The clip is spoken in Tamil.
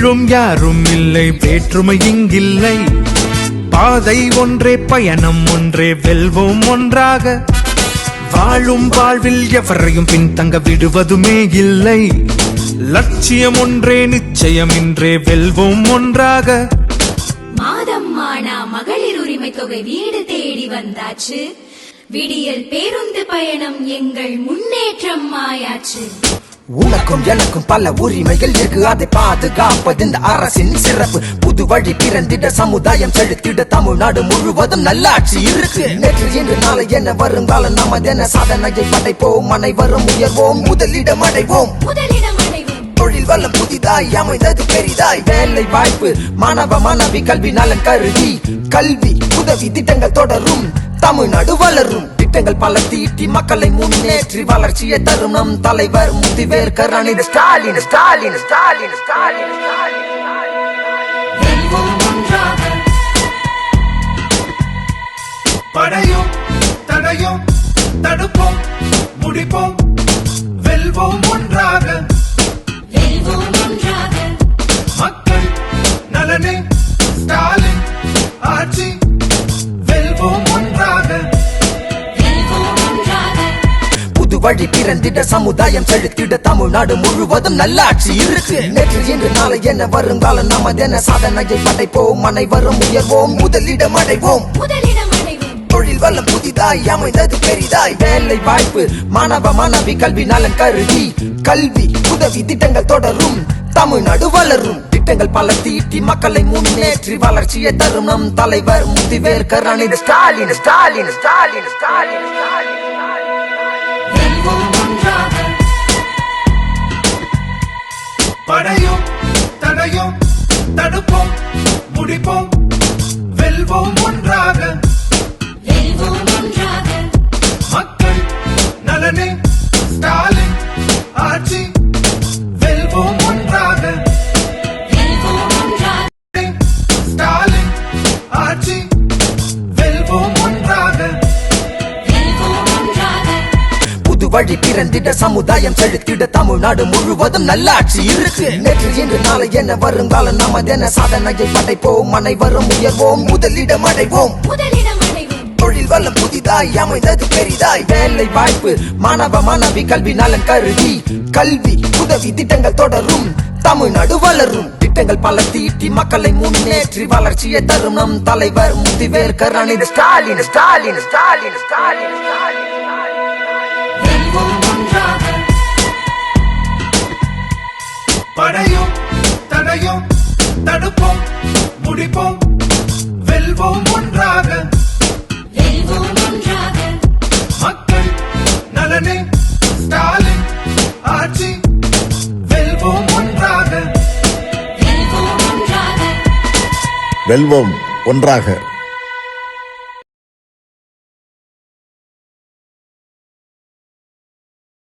வெல்லும் யாரும் இல்லை, வேற்றுமை இங்கில்லை. பாதை ஒன்றே, பயணம் ஒன்றே, வெல்வோம் ஒன்றாக. வாழும் வாழ்வில் எவரையும் பின்தங்க விடுவதுமே இல்லை. லட்சியம் ஒன்றே, நிச்சயம் இன்றே, வெல்வோம் ஒன்றாக. மாதம் ஆனா மகளிர் உரிமை தொகை வீடு தேடி வந்தாச்சு. விடியல் பேருந்து பயணம் எங்கள் முன்னேற்றம் ஆயாச்சு. உனக்கும் எனக்கும் பல உரிமைகள் இருக்கு, அதை பாதுகாப்பது இந்த அரசின் சிறப்பு. புது வழி பிறந்திட, சமுதாயம் செழித்திட, தமிழ்நாடு முழுவதும் நல்லாட்சி இருக்கு. நேற்று இன்று நாளை என வருங்காலம் நமதென சாதனையை படைப்போம், அனைவரும் உயர்வோம், முதலிடம் அடைவோம். தொழில் வளம் புதிதாய் அமைந்தது பெரிதாய், வேலை வாய்ப்பு மாணவ மாணவி கல்வி நலன் கருதி கல்வி உதவி திட்டங்கள் தொடரும், தமிழ்நாடு வளரும். திட்டங்கள் பல தீட்டி மக்களை முன்னேற்றி வளர்ச்சியை தரும் நம் தலைவர் முதிவேர் கருணாநிதி ஸ்டாலின். ஸ்டாலின் ஸ்டாலின் ஸ்டாலின் படையும் தடையும் தடுப்போம், முடிப்போம், வெல்வோம் ஒன்றாக. மக்கள் நலனே ஸ்டாலின் ஆட்சி, வெல்வோம் ஒன்றாக. புது வழி பிறந்திட, சமுதாயம் செழித்திட, தமிழ்நாடு முழுவதும் நல்லாட்சி இருக்கு. நேற்று இன்று நாளை என வருங்காலம் நமதென சாதனையை படைப்போம், அனைவரும் உயர்வோம், முதலிடம் அடைவோம். தொழில் வளம் புதிதாய் அமைந்தது பெரிதாய், வேலை வாய்ப்பு மாணவ மாணவி கல்வி நலன் கருதி கல்வி உதவி திட்டங்கள் தொடரும், தமிழ்நாடு வளரும். திட்டங்கள் பல தீட்டி மக்களை முன்னேற்றி வளர்ச்சியை தரும் நம் தலைவர் முதிவேர் கருணாநிதி ஸ்டாலின். ஸ்டாலின் ஸ்டாலின் ஸ்டாலின் படையும் தடையும் தடுப்போம், முடிப்போம், வெல்வோம் ஒன்றாக. மக்கள் நலனே ஸ்டாலின் ஆட்சி, வெல்வோம் ஒன்றாக. ஸ்டாலின் ஆட்சி, வெல்வோம் ஒன்றாக. புது வழி பிறந்திட, சமுதாயம் செழித்திட, தமிழ்நாடு முழுவதும் நல்லாட்சி இருக்கு. நேற்று இன்று நாளை என வருங்காலம் நமதென சாதனையை படைப்போம், அனைவரும் உயர்வோம், முதலிடம் அடைவோம். தொழில் வளம் புதிதாய் அமைந்தது பெரிதாய், வேலை வாய்ப்பு மாணவ மாணவி கல்வி நலன் கருதி கல்வி உதவி திட்டங்கள் தொடரும், தமிழ்நாடு வளரும். திட்டங்கள் பல தீட்டி மக்களை முன்னேற்றி வளர்ச்சியை தரும் நம் தலைவர் முதிவேர் கருணாநிதி ஸ்டாலின். ஸ்டாலின் ஸ்டாலின் ஸ்டாலின் படையும் தடையும் தடுப்போம், முடிப்போம், வெல்வோம் ஒன்றாக. மக்கள் நலனே ஸ்டாலின் ஆட்சி, வெல்வோம் ஒன்றாக. வெல்வோம் ஒன்றாக.